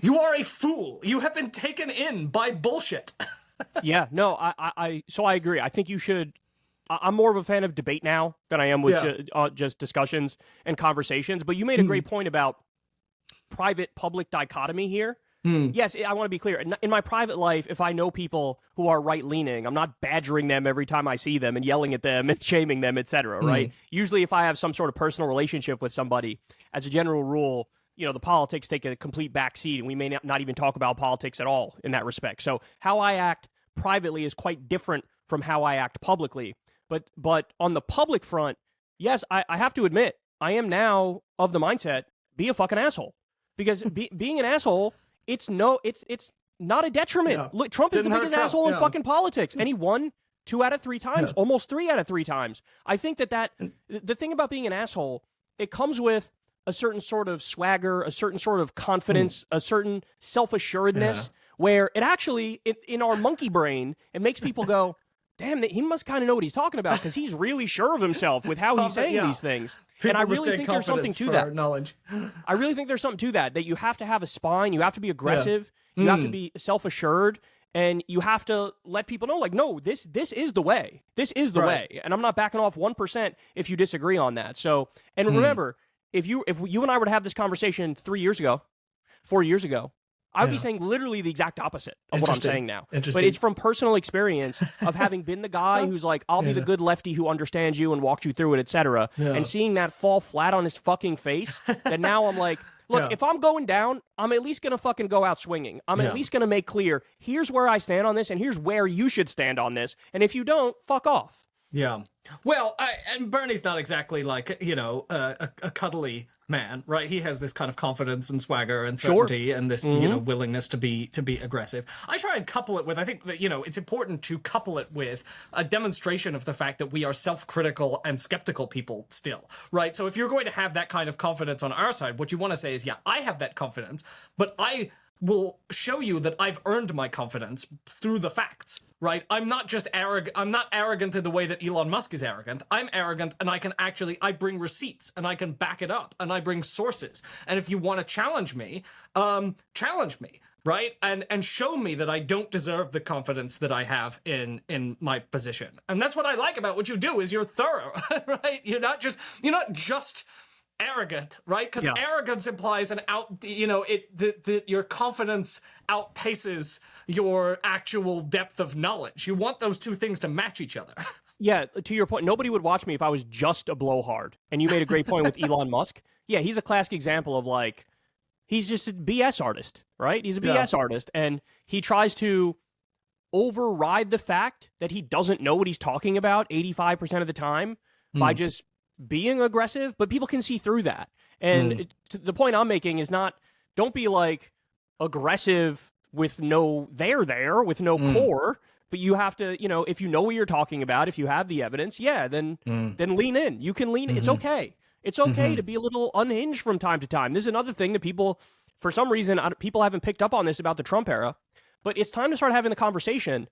you are a fool. You have been taken in by bullshit. Yeah, no, so I agree. I think you should. I'm more of a fan of debate now than I am with just discussions and conversations. But you made a great point about private-public dichotomy here. Yes, I want to be clear. In my private life, if I know people who are right-leaning, I'm not badgering them every time I see them and yelling at them and shaming them, etc., right? Usually if I have some sort of personal relationship with somebody, as a general rule, the politics take a complete backseat, and we may not even talk about politics at all in that respect. So how I act privately is quite different from how I act publicly. But on the public front, yes, I have to admit, I am now of the mindset, be a fucking asshole. Because being an asshole... It's not a detriment. Yeah. Look, Trump is the biggest asshole in fucking politics, and he won 2 out of 3 times, almost 3 out of 3 times. I think that the thing about being an asshole, it comes with a certain sort of swagger, a certain sort of confidence, a certain self-assuredness, where it actually, in our monkey brain, it makes people go, damn, he must kind of know what he's talking about, because he's really sure of himself with how he's saying these things. And I really think there's something to that. Knowledge. I really think there's something to that you have to have a spine, you have to be aggressive, you have to be self-assured, and you have to let people know, like, no, this is the way. This is the way. And I'm not backing off 1% if you disagree on that. So, and remember, if you and I were to have this conversation 3 years ago, 4 years ago, I would be saying literally the exact opposite of what I'm saying now. But it's from personal experience of having been the guy who's like, I'll be the good lefty who understands you and walks you through it, etc. And seeing that fall flat on his fucking face, that now I'm like, Look, if I'm going down, I'm at least going to fucking go out swinging. I'm at least going to make clear, here's where I stand on this, and here's where you should stand on this. And if you don't, fuck off. Yeah. Well, and Bernie's not exactly like, you know, a cuddly man, right? He has this kind of confidence and swagger and certainty and this, you know, willingness to be aggressive. I try and couple it with, I think that, you know, it's important to couple it with a demonstration of the fact that we are self-critical and skeptical people still, right? So if you're going to have that kind of confidence on our side, what you want to say is, yeah, I have that confidence, but I will show you that I've earned my confidence through the facts, right? I'm not just arrogant. I'm not arrogant in the way that Elon Musk is arrogant. I'm arrogant, and I bring receipts, and I can back it up, and I bring sources. And if you want to challenge me, right? And show me that I don't deserve the confidence that I have in my position. And that's what I like about what you do, is you're thorough, right? You're not just arrogant, right? Because arrogance implies your confidence outpaces your actual depth of knowledge. You want those two things to match each other. Yeah, to your point, nobody would watch me if I was just a blowhard. And you made a great point with Elon Musk. Yeah, he's a classic example of, like, he's just a BS artist, right? He's a BS artist, and he tries to override the fact that he doesn't know what he's talking about 85% of the time by just being aggressive, but people can see through that. And the point I'm making is don't be like aggressive with no with no core, but you have to, you know, if you know what you're talking about, if you have the evidence, then lean in. You can lean in. It's okay. It's okay to be a little unhinged from time to time. This is another thing that people, for some reason, people haven't picked up on this about the Trump era, but it's time to start having the conversation.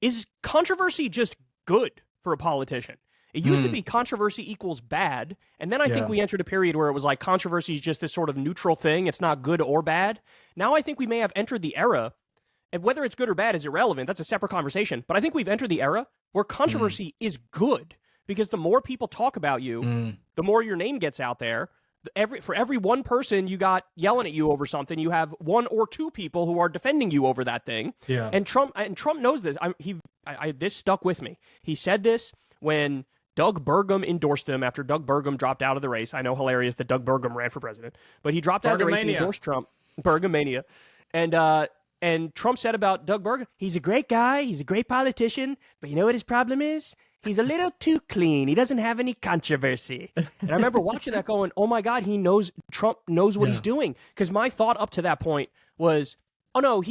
Is controversy just good for a politician? It used to be controversy equals bad, and then I think we entered a period where it was like controversy is just this sort of neutral thing. It's not good or bad. Now I think we may have entered the era, and whether it's good or bad is irrelevant. That's a separate conversation. But I think we've entered the era where controversy is good, because the more people talk about you, the more your name gets out there. For every one person you got yelling at you over something, you have one or two people who are defending you over that thing. Yeah. And Trump knows this. This stuck with me. He said this when Doug Burgum endorsed him after Doug Burgum dropped out of the race. I know, hilarious that Doug Burgum ran for president, but he dropped out of the race and endorsed Trump. Burgumania. And Trump said about Doug Burgum, he's a great guy, he's a great politician, but you know what his problem is? He's a little too clean. He doesn't have any controversy. And I remember watching that going, oh my God, Trump knows what he's doing. Because my thought up to that point was, oh no,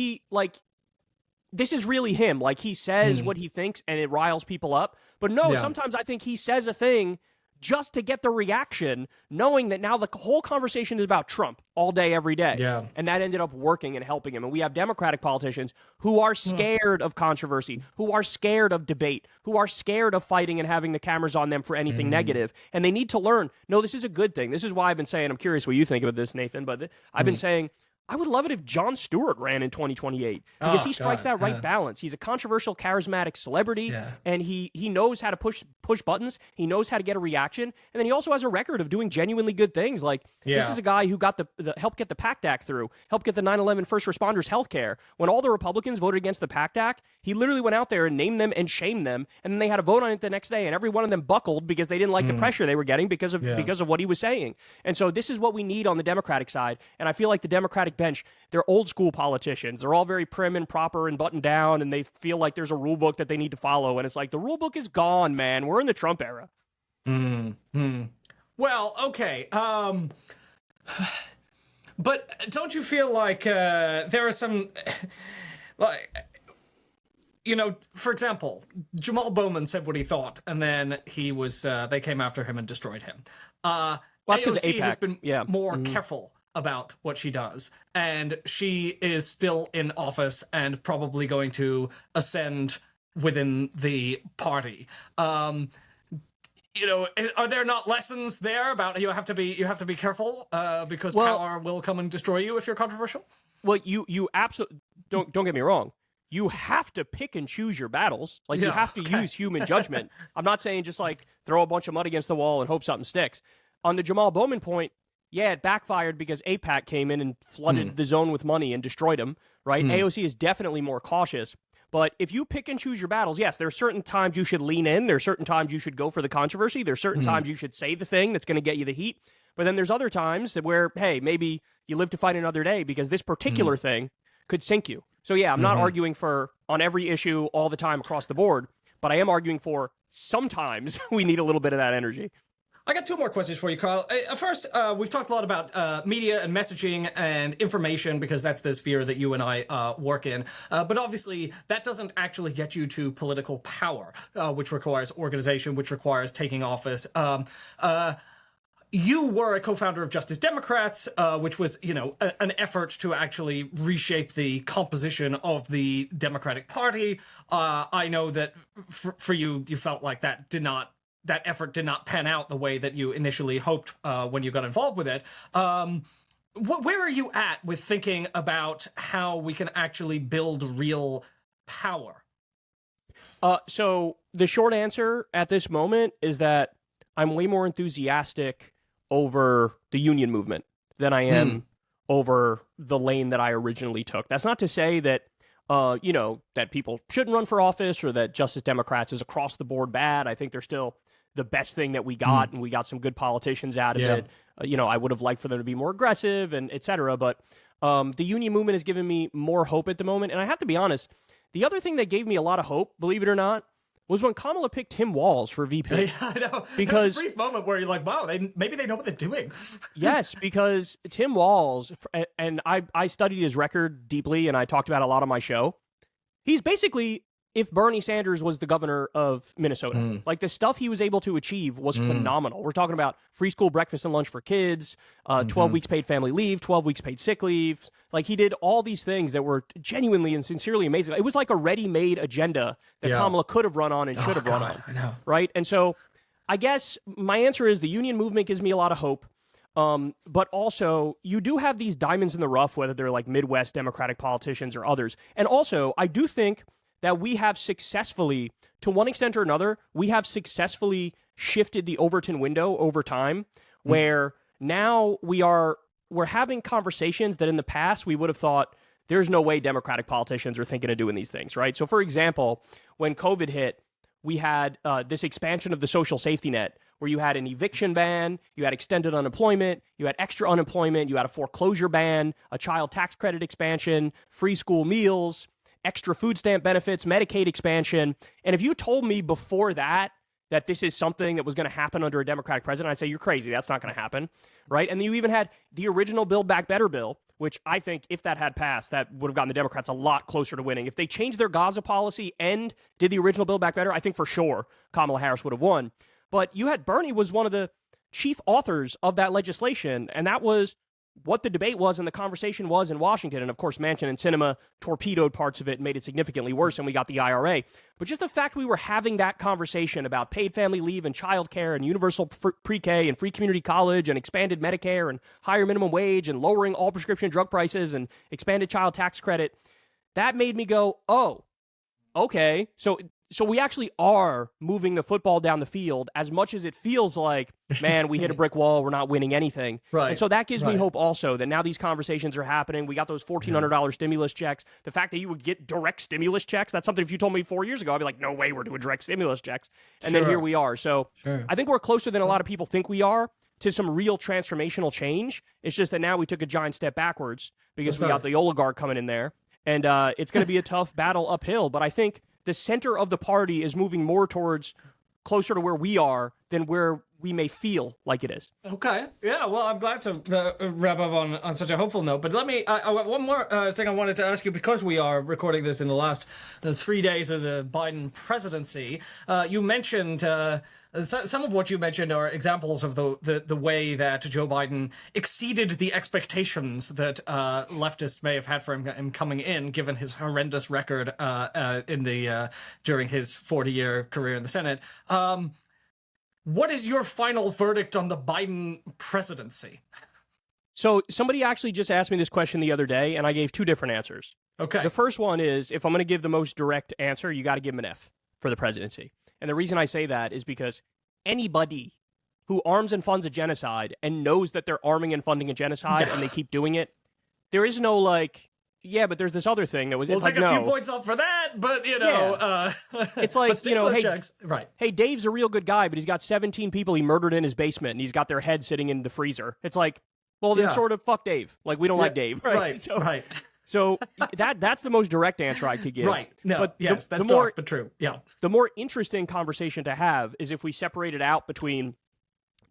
this is really him. Like, he says what he thinks and it riles people up. But no, sometimes I think he says a thing just to get the reaction, knowing that now the whole conversation is about Trump all day, every day. Yeah. And that ended up working and helping him. And we have Democratic politicians who are scared of controversy, who are scared of debate, who are scared of fighting and having the cameras on them for anything negative. And they need to learn, no, this is a good thing. This is why I've been saying, I'm curious what you think about this, Nathan, but I've been saying, I would love it if Jon Stewart ran in 2028, because he strikes that right balance. He's a controversial, charismatic celebrity, and he knows how to push buttons. He knows how to get a reaction, and then he also has a record of doing genuinely good things. Like, this is a guy who got the helped get the PACT Act through, helped get the 9/11 first responders health care. When all the Republicans voted against the PACT Act, he literally went out there and named them and shamed them, and then they had a vote on it the next day, and every one of them buckled because they didn't like the pressure they were getting because of what he was saying. And so this is what we need on the Democratic side, and I feel like the Democratic bench, they're old school politicians. They're all very prim and proper and buttoned down, and they feel like there's a rule book that they need to follow. And it's like, the rule book is gone, man. We're in the Trump era. Well, okay. But don't you feel like there are some, like, you know, for example, Jamal Bowman said what he thought, and then they came after him and destroyed him. AOC has been more careful about what she does, and she is still in office and probably going to ascend within the party. You know, are there not lessons there about you have to be careful because power will come and destroy you if you're controversial? Well, you absolutely don't get me wrong. You have to pick and choose your battles. Like, you have to use human judgment. I'm not saying just like throw a bunch of mud against the wall and hope something sticks. On the Jamal Bowman point, yeah, it backfired because AIPAC came in and flooded the zone with money and destroyed him, right? AOC is definitely more cautious. But if you pick and choose your battles, yes, there are certain times you should lean in. There are certain times you should go for the controversy. There are certain times you should say the thing that's going to get you the heat. But then there's other times where, hey, maybe you live to fight another day because this particular thing could sink you. So yeah, I'm not arguing for on every issue all the time across the board, but I am arguing for sometimes we need a little bit of that energy. I got two more questions for you, Kyle. First, we've talked a lot about media and messaging and information because that's the sphere that you and I work in. But obviously, that doesn't actually get you to political power, which requires organization, which requires taking office. You were a co-founder of Justice Democrats, which was, an effort to actually reshape the composition of the Democratic Party. I know that for you, you felt like that effort did not pan out the way that you initially hoped when you got involved with it. Where are you at with thinking about how we can actually build real power? So the short answer at this moment is that I'm way more enthusiastic over the union movement than I am over the lane that I originally took. That's not to say that that people shouldn't run for office or that Justice Democrats is across the board bad. I think they're still the best thing that we got, and we got some good politicians out of it. I would have liked for them to be more aggressive and et cetera, but the union movement has given me more hope at the moment. And I have to be honest, the other thing that gave me a lot of hope, believe it or not, was when Kamala picked Tim Walz for VP. Yeah, I know. Because there's a brief moment where you're like, wow, maybe they know what they're doing. Yes, because Tim Walz, and I studied his record deeply, and I talked about it a lot on my show. He's basically if Bernie Sanders was the governor of Minnesota. Like, the stuff he was able to achieve was phenomenal. We're talking about free school breakfast and lunch for kids, 12 weeks paid family leave, 12 weeks paid sick leave. Like, he did all these things that were genuinely and sincerely amazing. It was like a ready-made agenda that Kamala could have run on and should have run on. I know. Right? And so I guess my answer is the union movement gives me a lot of hope. But also, you do have these diamonds in the rough, whether they're like Midwest Democratic politicians or others. And also, I do think that we have successfully, to one extent or another, we have successfully shifted the Overton window over time, where now we're having conversations that in the past we would have thought there's no way Democratic politicians are thinking of doing these things, right? So, for example, when COVID hit, we had this expansion of the social safety net, where you had an eviction ban, you had extended unemployment, you had extra unemployment, you had a foreclosure ban, a child tax credit expansion, free school meals, extra food stamp benefits, Medicaid expansion. And if you told me before that this is something that was going to happen under a Democratic president, I'd say you're crazy. That's not going to happen, right? And then you even had the original Build Back Better bill, which I think if that had passed, that would have gotten the Democrats a lot closer to winning. If they changed their Gaza policy and did the original Build Back Better, I think for sure Kamala Harris would have won. But you had Bernie was one of the chief authors of that legislation, and that was what the debate was and the conversation was in Washington. And of course, Manchin and Sinema torpedoed parts of it and made it significantly worse, and we got the IRA. But just the fact we were having that conversation about paid family leave and childcare and universal pre-K and free community college and expanded Medicare and higher minimum wage and lowering all prescription drug prices and expanded child tax credit, that made me go, oh, okay. So we actually are moving the football down the field, as much as it feels like, man, we hit a brick wall, we're not winning anything. Right. And so that gives me hope also that now these conversations are happening. We got those $1,400 stimulus checks. The fact that you would get direct stimulus checks, that's something if you told me 4 years ago, I'd be like, no way we're doing direct stimulus checks. And then here we are. So I think we're closer than a lot of people think we are to some real transformational change. It's just that now we took a giant step backwards because we got the oligarch coming in there. And it's going to be a tough battle uphill. But I think the center of the party is moving more towards closer to where we are than where we may feel like it is. Okay. Yeah, well, I'm glad to wrap up on such a hopeful note. But let me, one more thing I wanted to ask you, because we are recording this in the last 3 days of the Biden presidency. You mentioned, some of what you mentioned are examples of the way that Joe Biden exceeded the expectations that leftists may have had for him coming in, given his horrendous record during his 40-year career in the Senate. What is your final verdict on the Biden presidency? So somebody actually just asked me this question the other day, and I gave two different answers. Okay. The first one is, if I'm going to give the most direct answer, you got to give him an F for the presidency. And the reason I say that is because anybody who arms and funds a genocide and knows that they're arming and funding a genocide and they keep doing it, there is no, like, yeah, but there's this other thing that was. We'll it's take like, a few no. points off for that, but you know, It's like, but you know, hey, checks. Right. Hey, Dave's a real good guy, but he's got 17 people he murdered in his basement, and he's got their head sitting in the freezer. It's like, well, then sort of fuck Dave. Like, we don't like Dave, right? Right. So, right. So that's the most direct answer I could give. Right. No. But yes, that's more, dark, but true. Yeah. The more interesting conversation to have is if we separate it out between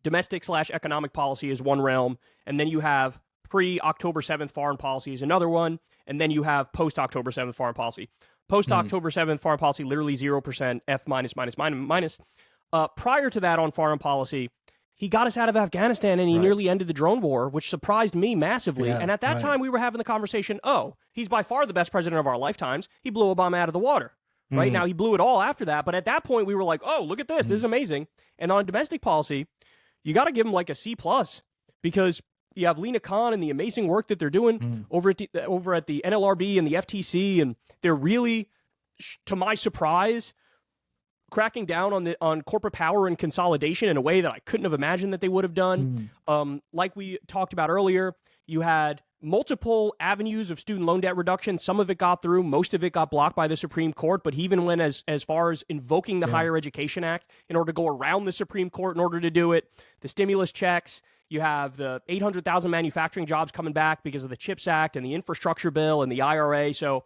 domestic/economic policy as one realm, and then you have pre-October 7th foreign policy is another one, and then you have post-October 7th foreign policy. Post-October 7th foreign policy, literally 0%, F minus, minus, minus, minus. Prior to that on foreign policy, he got us out of Afghanistan and he nearly ended the drone war, which surprised me massively. Yeah, and at that time, we were having the conversation, oh, he's by far the best president of our lifetimes. He blew Obama out of the water. Right now, he blew it all after that. But at that point, we were like, oh, look at this. This is amazing. And on domestic policy, you got to give him like a C+, because you have Lena Khan and the amazing work that they're doing over at the NLRB and the FTC, and they're really, to my surprise, cracking down on corporate power and consolidation in a way that I couldn't have imagined that they would have done. Like we talked about earlier, you had multiple avenues of student loan debt reduction. Some of it got through, most of it got blocked by the Supreme Court, but he even went as far as invoking the Higher Education Act in order to go around the Supreme Court in order to do it. The stimulus checks, you have the 800,000 manufacturing jobs coming back because of the CHIPS Act and the infrastructure bill and the IRA. So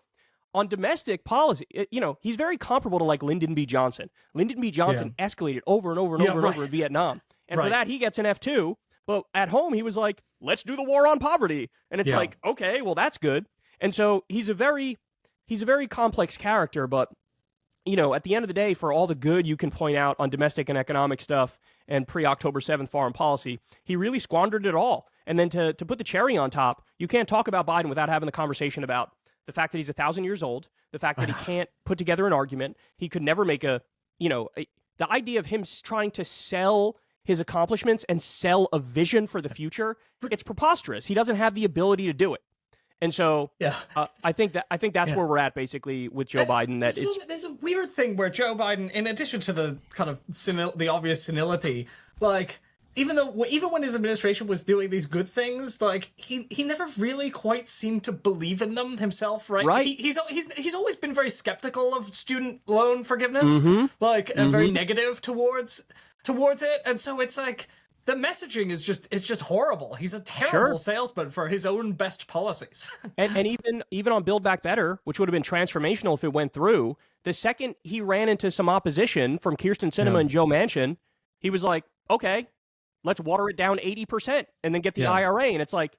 on domestic policy, you know, he's very comparable to like Lyndon B. Johnson. Lyndon B. Johnson escalated over and over and over and over in Vietnam. And for that, he gets an F2. But at home, he was like, let's do the war on poverty. And it's like, okay, well, that's good. And so he's a very complex character. But, you know, at the end of the day, for all the good you can point out on domestic and economic stuff and pre-October 7th foreign policy, he really squandered it all. And then to put the cherry on top, you can't talk about Biden without having the conversation about the fact that he's 1,000 years old, the fact that he can't put together an argument. He could never make the idea of him trying to sell his accomplishments and sell a vision for the future, it's preposterous. He doesn't have the ability to do it. And so I think that's where we're at basically with Joe Biden. That there's a weird thing where Joe Biden, in addition to the kind of the obvious senility, like even when his administration was doing these good things, like he never really quite seemed to believe in them himself, right? He's always been very skeptical of student loan forgiveness, and very negative towards it, and so it's like the messaging is just horrible. He's a terrible salesman for his own best policies. and even on Build Back Better, which would have been transformational if it went through, the second he ran into some opposition from Kyrsten Sinema and Joe Manchin, he was like, okay, let's water it down 80% and then get the IRA. And it's like,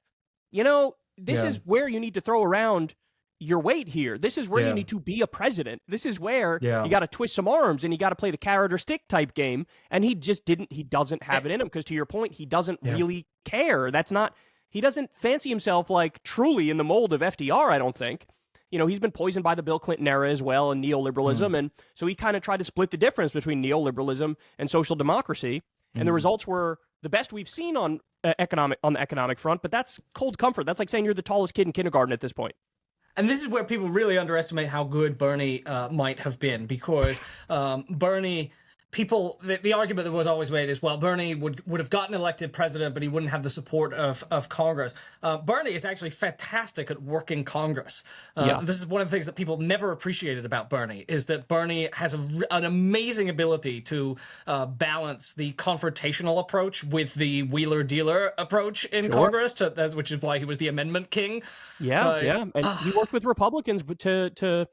you know, this is where you need to throw around your weight here. This is where you need to be a president. This is where you got to twist some arms and you got to play the carrot or stick type game. And he doesn't have it in him because, to your point, he doesn't really care. He doesn't fancy himself like truly in the mold of FDR, I don't think. You know, he's been poisoned by the Bill Clinton era as well and neoliberalism. And so he kind of tried to split the difference between neoliberalism and social democracy. And the results were the best we've seen on the economic front. But that's cold comfort. That's like saying you're the tallest kid in kindergarten at this point. And this is where people really underestimate how good Bernie might have been, because Bernie, the argument that was always made is, well, Bernie would have gotten elected president, but he wouldn't have the support of Congress. Bernie is actually fantastic at working Congress. This is one of the things that people never appreciated about Bernie, is that Bernie has an amazing ability to balance the confrontational approach with the wheeler-dealer approach in Congress, which is why he was the amendment king. And he worked with Republicans to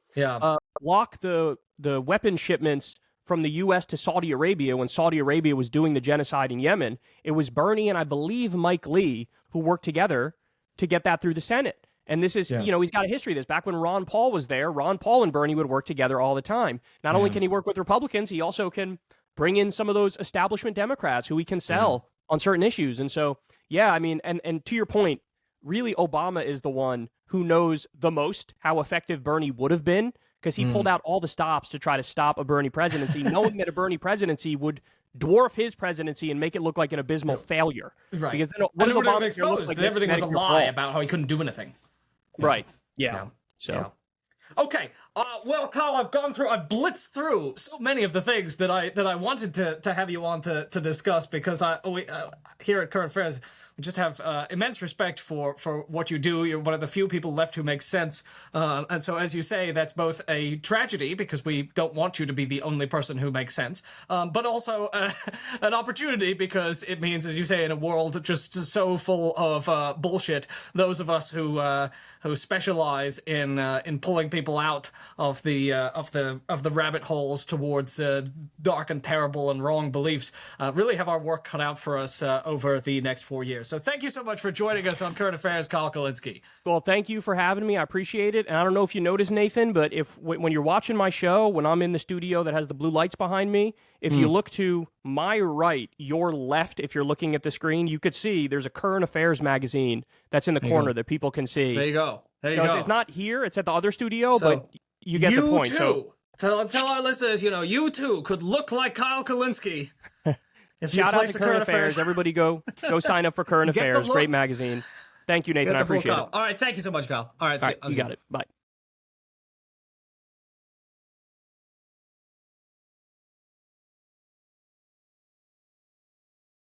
block the weapon shipments from the U.S. to Saudi Arabia when Saudi Arabia was doing the genocide in Yemen. It was Bernie and I believe Mike Lee who worked together to get that through the Senate. And this is, he's got a history of this. Back when Ron Paul was there, Ron Paul and Bernie would work together all the time. Not only can he work with Republicans, he also can bring in some of those establishment Democrats who he can sell on certain issues. And so, and to your point, really Obama is the one who knows the most how effective Bernie would have been, because he pulled out all the stops to try to stop a Bernie presidency, knowing that a Bernie presidency would dwarf his presidency and make it look like an abysmal failure. Right. Because then what does Obama exposed that everything was a lie about how he couldn't do anything. Right. Yeah. So. Okay. Well, Kyle, I've blitzed through so many of the things that I wanted to have you on to discuss, because here at Current Affairs, we just have immense respect for what you do. You're one of the few people left who makes sense. And so, as you say, that's both a tragedy, because we don't want you to be the only person who makes sense, but also an opportunity, because it means, as you say, in a world just so full of bullshit, those of us who specialize in pulling people out of the rabbit holes towards dark and terrible and wrong beliefs really have our work cut out for us over the next 4 years. So thank you so much for joining us on Current Affairs, Kyle Kulinski. Well, thank you for having me. I appreciate it. And I don't know if you noticed, Nathan, but when you're watching my show, when I'm in the studio that has the blue lights behind me, if you look to my right, your left, if you're looking at the screen, you could see there's a Current Affairs magazine that's in the corner that people can see. There you go. There you go. It's not here. It's at the other studio, but you get the point. Too. So tell our listeners, you too could look like Kyle Kulinski. Shout out to Current Affairs. Everybody go sign up for Current Affairs. Great magazine. Thank you, Nathan. I appreciate it. All right. Thank you so much, Kyle. All right. You got it. Bye.